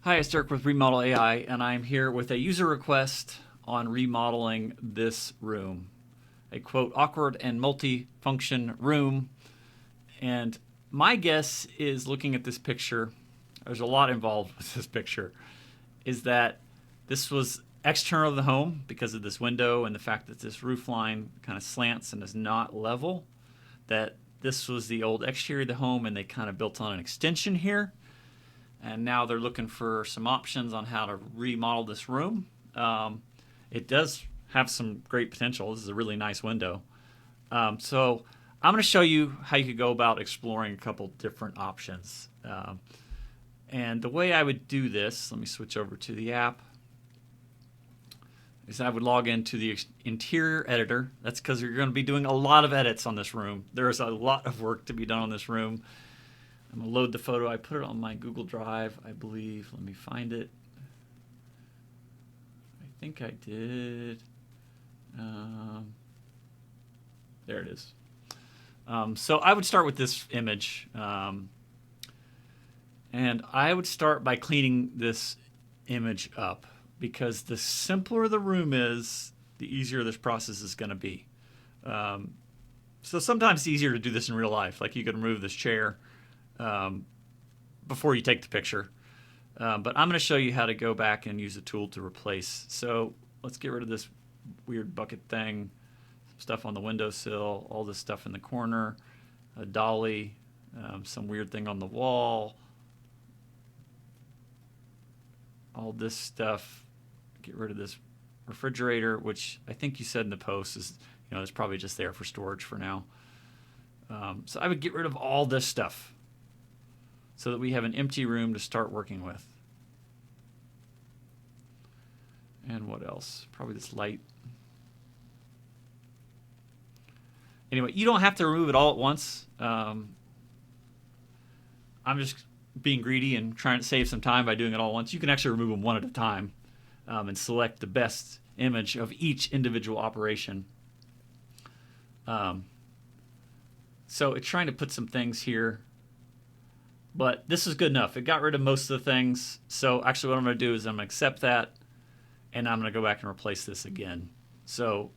Hi, it's Dirk with Remodel AI, and I'm here with a user request on remodeling this room. A quote, awkward and multi-function room. And my guess is looking at this picture, there's a lot involved with this picture, is that this was external of the home because of this window and the fact that this roof line kind of slants and is not level. That this was the old exterior of the home and they kind of built on an extension here. And now they're looking for some options on how to remodel this room. It does have some great potential. This is a really nice window. So I'm going to show you how you could go about exploring a couple different options. And the way I would do this, let me switch over to the app, is I would log into the interior editor. That's because you're going to be doing a lot of edits on this room. There's a lot of work to be done on this room. I'm going to load the photo. I put it on my Google Drive, I believe. Let me find it. I think I did. There it is. So I would start with this image. And I would start by cleaning this image up, because the simpler the room is, the easier this process is going to be. So sometimes it's easier to do this in real life. Like you could remove this chair before you take the picture. But I'm going to show you how to go back and use a tool to replace. So let's get rid of this weird bucket thing, stuff on the windowsill, all this stuff in the corner, a dolly, some weird thing on the wall, all this stuff. Get rid of this refrigerator, which I think you said in the post is, it's probably just there for storage for now. So I would get rid of all this stuff so that we have an empty room to start working with. And what else? Probably this light. Anyway, you don't have to remove it all at once. I'm just being greedy and trying to save some time by doing it all at once. You can actually remove them one at a time and select the best image of each individual operation. So it's trying to put some things here, but this is good enough. It got rid of most of the things. So actually what I'm going to do is I'm going to accept that, and I'm going to go back and replace this again. So,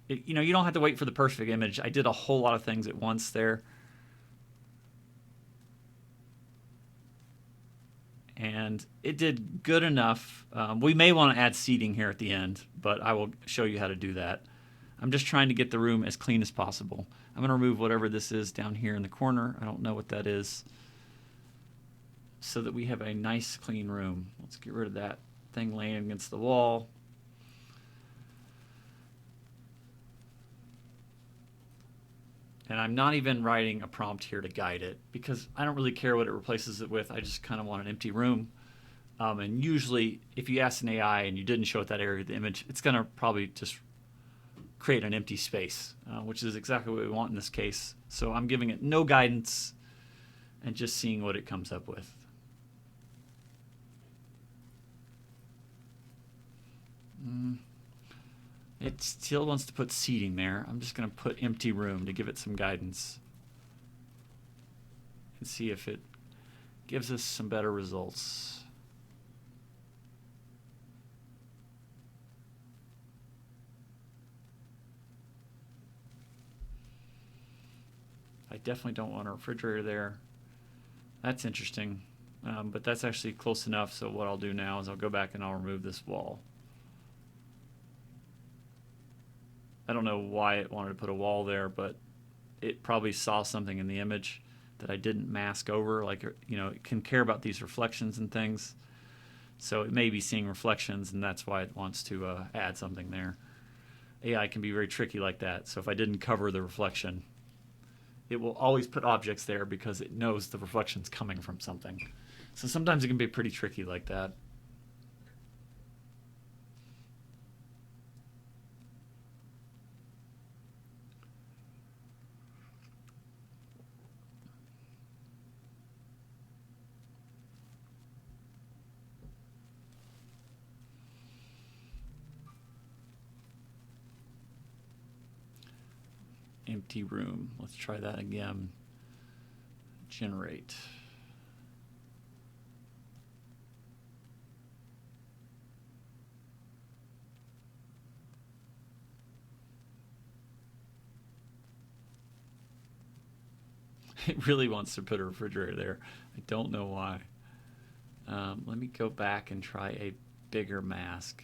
you don't have to wait for the perfect image. I did a whole lot of things at once there. And it did good enough. We may want to add seating here at the end, but I will show you how to do that. I'm just trying to get the room as clean as possible. I'm going to remove whatever this is down here in the corner. I don't know what that is, so that we have a nice clean room. Let's get rid of that thing laying against the wall. And I'm not even writing a prompt here to guide it, because I don't really care what it replaces it with. I just kind of want an empty room. And usually if you ask an AI and you didn't show it that area of the image, it's going to probably just create an empty space, which is exactly what we want in this case. So I'm giving it no guidance and just seeing what it comes up with. It still wants to put seating there. I'm just going to put empty room to give it some guidance and see if it gives us some better results. I definitely don't want a refrigerator there. That's interesting, but that's actually close enough. So what I'll do now is I'll go back and I'll remove this wall. I don't know why it wanted to put a wall there, but it probably saw something in the image that I didn't mask over. Like, it can care about these reflections and things. So it may be seeing reflections, and that's why it wants to add something there. AI can be very tricky like that. So if I didn't cover the reflection, it will always put objects there because it knows the reflection's coming from something. So sometimes it can be pretty tricky like that. Empty room. Let's try that again. Generate. It really wants to put a refrigerator there. I don't know why. Let me go back and try a bigger mask.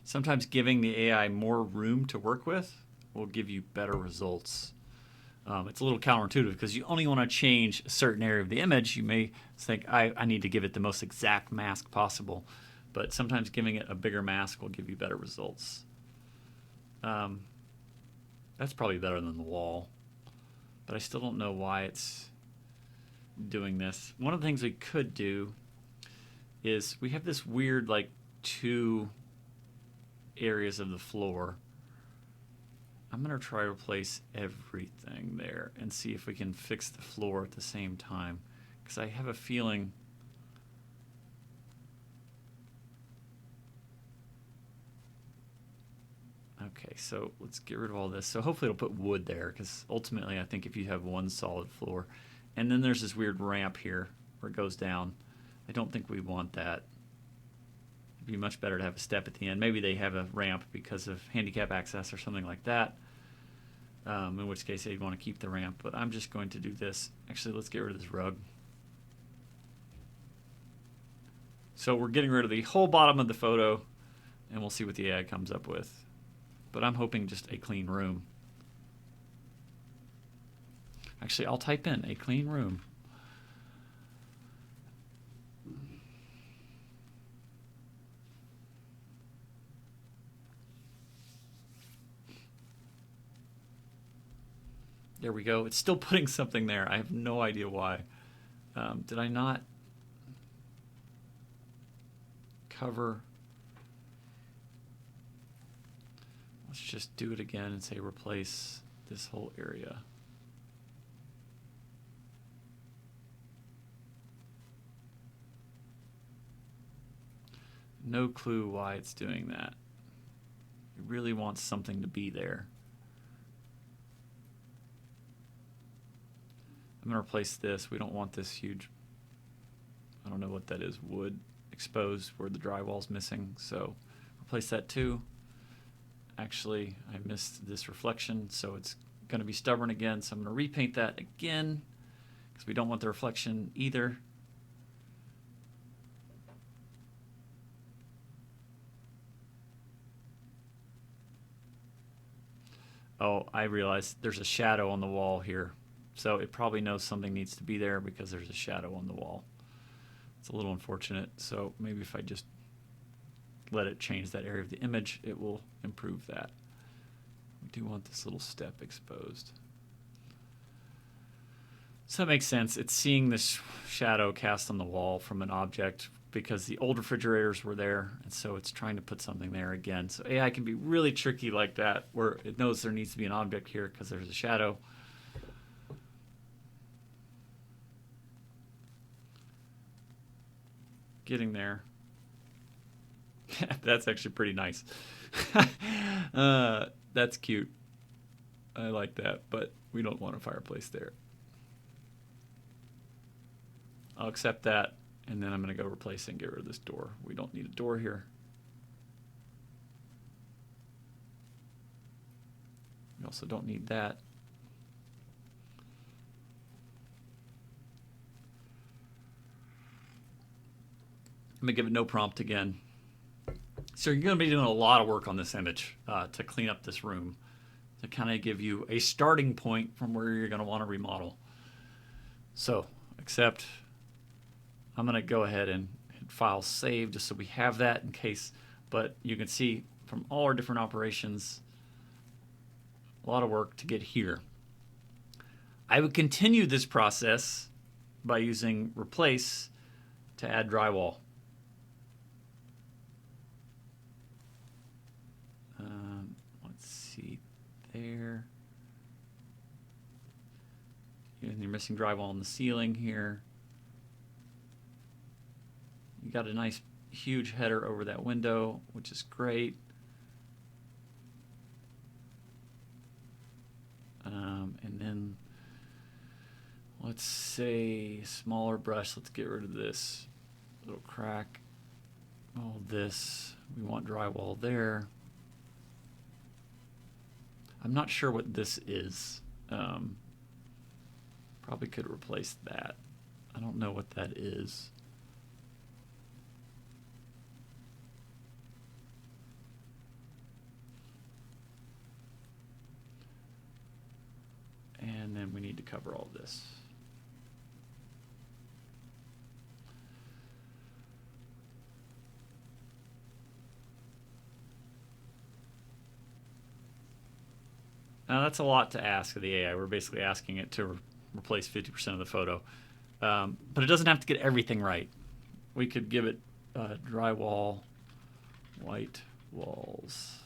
Sometimes giving the AI more room to work with will give you better results. It's a little counterintuitive because you only want to change a certain area of the image. You may think, I need to give it the most exact mask possible. But sometimes giving it a bigger mask will give you better results. That's probably better than the wall. But I still don't know why it's doing this. One of the things we could do is we have this weird, like, two areas of the floor. I'm going to try to replace everything there and see if we can fix the floor at the same time. Because I have a feeling okay, so let's get rid of all this. So hopefully it'll put wood there, because ultimately I think if you have one solid floor, and then there's this weird ramp here where it goes down, I don't think we want that. It'd be much better to have a step at the end. Maybe they have a ramp because of handicap access or something like that, in which case they'd want to keep the ramp. But I'm just going to do this. Actually, let's get rid of this rug. So we're getting rid of the whole bottom of the photo, and we'll see what the AI comes up with. But I'm hoping just a clean room. Actually, I'll type in a clean room. There we go. It's still putting something there. I have no idea why. Did I not cover? Let's just do it again and say replace this whole area. No clue why it's doing that. It really wants something to be there. I'm going to replace this. We don't want this huge, I don't know what that is, wood exposed where the drywall's missing. So replace that too. Actually, I missed this reflection, so it's going to be stubborn again. So I'm going to repaint that again because we don't want the reflection either. Oh, I realized there's a shadow on the wall here. So it probably knows something needs to be there because there's a shadow on the wall. It's a little unfortunate. So maybe if I just let it change that area of the image, it will improve that. We do want this little step exposed. So that makes sense. It's seeing this shadow cast on the wall from an object because the old refrigerators were there, and so it's trying to put something there again. So AI can be really tricky like that, where it knows there needs to be an object here because there's a shadow. Getting there. That's actually pretty nice. That's cute. I like that, but we don't want a fireplace there. I'll accept that, and then I'm going to go replace and get rid of this door. We don't need a door here. We also don't need that. I'm going to give it no prompt again. So you're going to be doing a lot of work on this image to clean up this room, to kind of give you a starting point from where you're going to want to remodel. So accept. I'm going to go ahead and hit file save just so we have that in case. But you can see from all our different operations, a lot of work to get here. I would continue this process by using replace to add drywall. Let's see there. And you're missing drywall on the ceiling here. You got a nice huge header over that window, which is great. let's say smaller brush. Let's get rid of this little crack. All this. We want drywall there. I'm not sure what this is. Probably could replace that. I don't know what that is. And then we need to cover all this. Now that's a lot to ask of the AI. We're basically asking it to replace 50% of the photo. But it doesn't have to get everything right. We could give it drywall, white walls.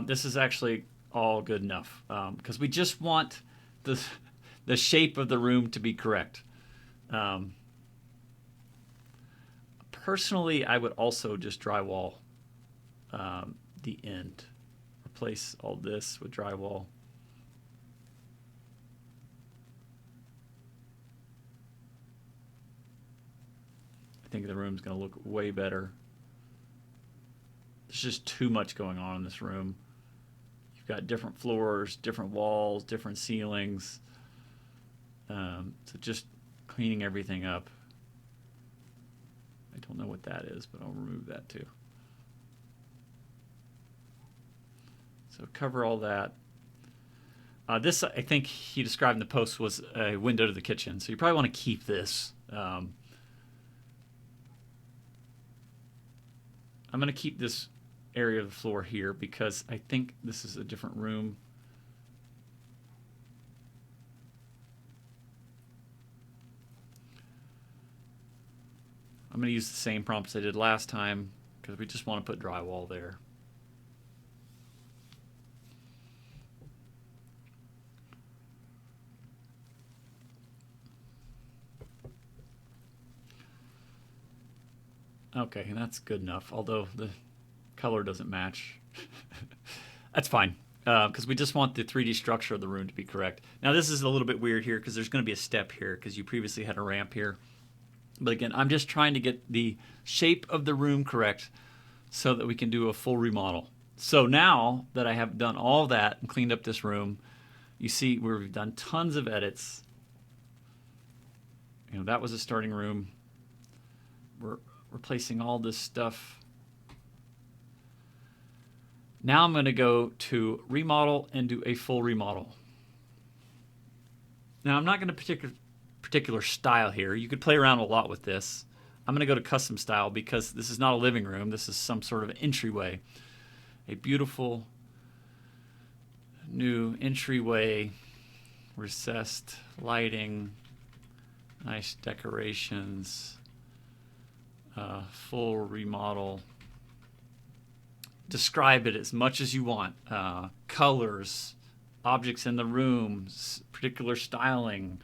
This is actually all good enough because we just want the shape of the room to be correct. Personally, I would also just drywall the end. Replace all this with drywall. I think the room's going to look way better. There's just too much going on in this room. You've got different floors, different walls, different ceilings. So just cleaning everything up. I don't know what that is, but I'll remove that too. So cover all that. This, I think he described in the post, was a window to the kitchen. So you probably want to keep this. I'm going to keep this area of the floor here because I think this is a different room. I'm going to use the same prompts I did last time because we just want to put drywall there. Okay, that's good enough, although the color doesn't match. That's fine, because we just want the 3D structure of the room to be correct. Now this is a little bit weird here because there's going to be a step here because you previously had a ramp here. But again, I'm just trying to get the shape of the room correct so that we can do a full remodel. So now that I have done all that and cleaned up this room, you see where we've done tons of edits. You know, that was a starting room. We're replacing all this stuff. Now I'm going to go to remodel and do a full remodel. Now I'm not going to particular style here. You could play around a lot with this. I'm going to go to custom style because this is not a living room. This is some sort of entryway. A beautiful new entryway, recessed lighting, nice decorations, full remodel. Describe it as much as you want. Colors, objects in the room, particular styling,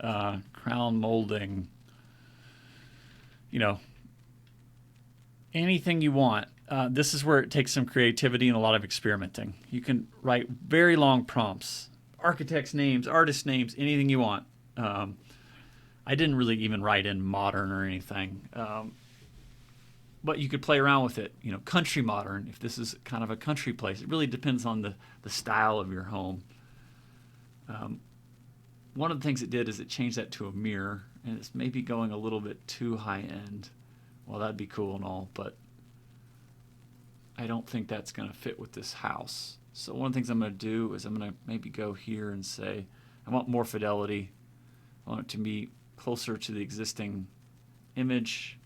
crown molding, you know, anything you want. This is where it takes some creativity and a lot of experimenting. You can write very long prompts, architects' names, artists' names, anything you want. I didn't really even write in modern or anything. But you could play around with it. You know, country modern, if this is kind of a country place. It really depends on the style of your home. One of the things it did is it changed that to a mirror, and it's maybe going a little bit too high end. Well, that'd be cool and all, but I don't think that's going to fit with this house. So one of the things I'm going to do is I'm going to maybe go here and say, I want more fidelity. I want it to be closer to the existing image.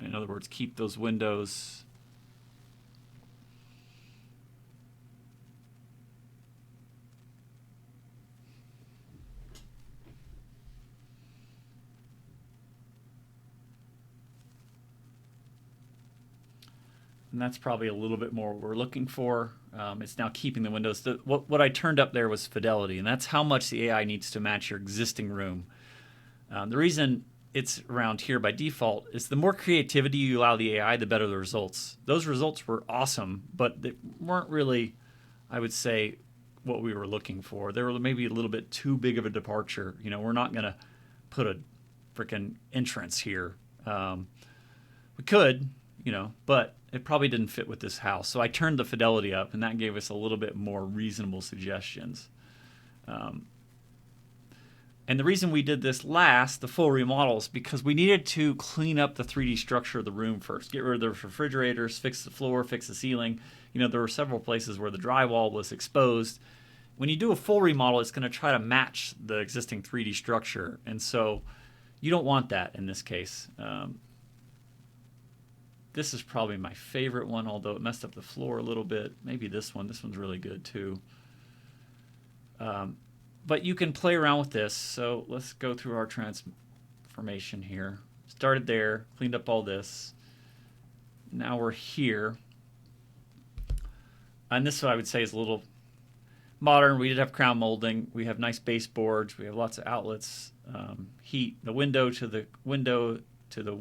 In other words, keep those windows. and that's probably a little bit more what we're looking for. It's now keeping the windows. What I turned up there was fidelity, and that's how much the AI needs to match your existing room. The reason it's around here by default is the more creativity you allow the AI, the better the results. Those results were awesome, but they weren't really, I would say, what we were looking for. They were maybe a little bit too big of a departure. You know, we're not going to put a freaking entrance here. We could, you know, but it probably didn't fit with this house. So I turned the fidelity up, and that gave us a little bit more reasonable suggestions. And the reason we did this last, the full remodels, because we needed to clean up the 3D structure of the room first. Get rid of the refrigerators, fix the floor, fix the ceiling. You know, there were several places where the drywall was exposed. When you do a full remodel, it's going to try to match the existing 3D structure. And so you don't want that in this case. This is probably my favorite one, although it messed up the floor a little bit. Maybe this one. This one's really good too. But you can play around with this. So let's go through our transformation here. Started there, cleaned up all this. Now we're here. And this, I would say, is a little modern. We did have crown molding. We have nice baseboards. We have lots of outlets, heat. The window to the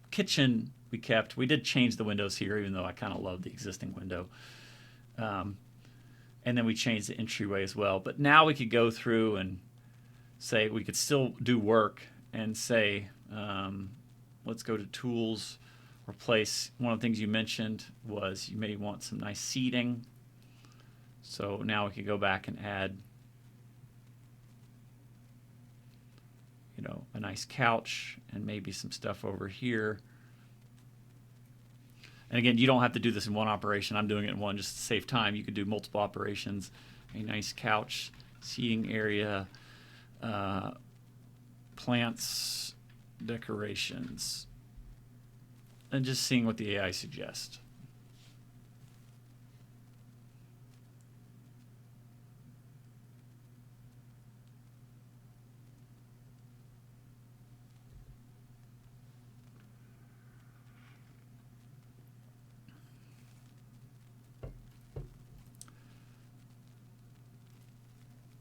kitchen we kept. We did change the windows here, even though I kind of love the existing window. And then we changed the entryway as well. But now we could go through and say we could still do work and say, let's go to tools, replace. One of the things you mentioned was you may want some nice seating. So now we could go back and add, you know, a nice couch and maybe some stuff over here. And again, you don't have to do this in one operation. I'm doing it in one just to save time. You could do multiple operations. A nice couch, seating area, plants, decorations, and just seeing what the AI suggests.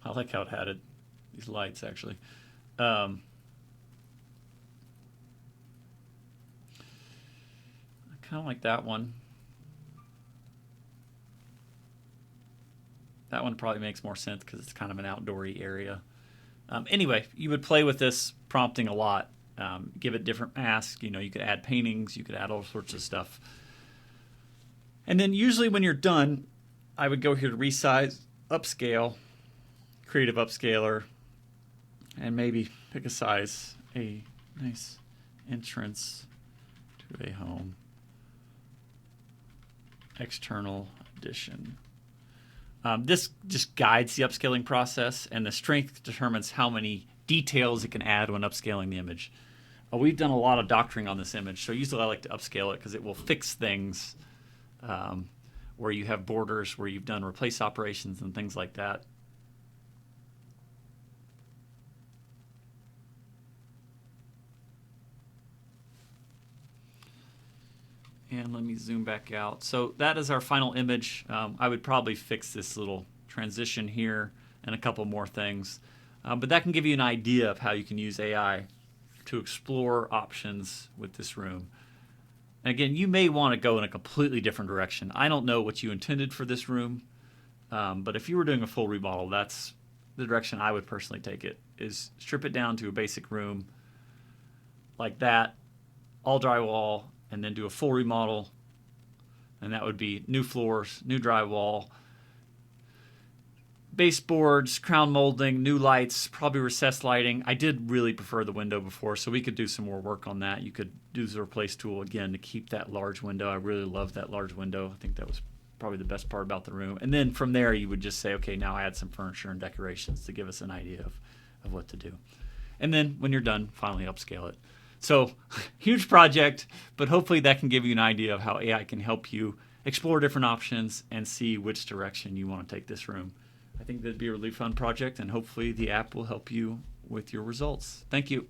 I like how it had these lights, actually. I kind of like that one. That one probably makes more sense because it's kind of an outdoory area. Anyway, you would play with this prompting a lot. Give it different masks. You know, you could add paintings. You could add all sorts of stuff. And then usually when you're done, I would go here to resize, upscale, creative upscaler, and maybe pick a size, a nice entrance to a home, external addition. This just guides the upscaling process, and the strength determines how many details it can add when upscaling the image. We've done a lot of doctoring on this image, so usually I like to upscale it because it will fix things where you have borders, where you've done replace operations and things like that. And let me zoom back out. So that is our final image. I would probably fix this little transition here and a couple more things. But that can give you an idea of how you can use AI to explore options with this room. And again, you may want to go in a completely different direction. I don't know what you intended for this room, but if you were doing a full remodel, that's the direction I would personally take it, is strip it down to a basic room like that, all drywall, and then do a full remodel, and that would be new floors, new drywall, baseboards, crown molding, new lights, probably recessed lighting. I did really prefer the window before, so we could do some more work on that. You could do the replace tool again to keep that large window. I really loved that large window. I think that was probably the best part about the room. And then from there, you would just say, okay, now add some furniture and decorations to give us an idea of what to do. And then when you're done, finally upscale it. So huge project, but hopefully that can give you an idea of how AI can help you explore different options and see which direction you want to take this room. I think that'd be a really fun project, and hopefully the app will help you with your results. Thank you.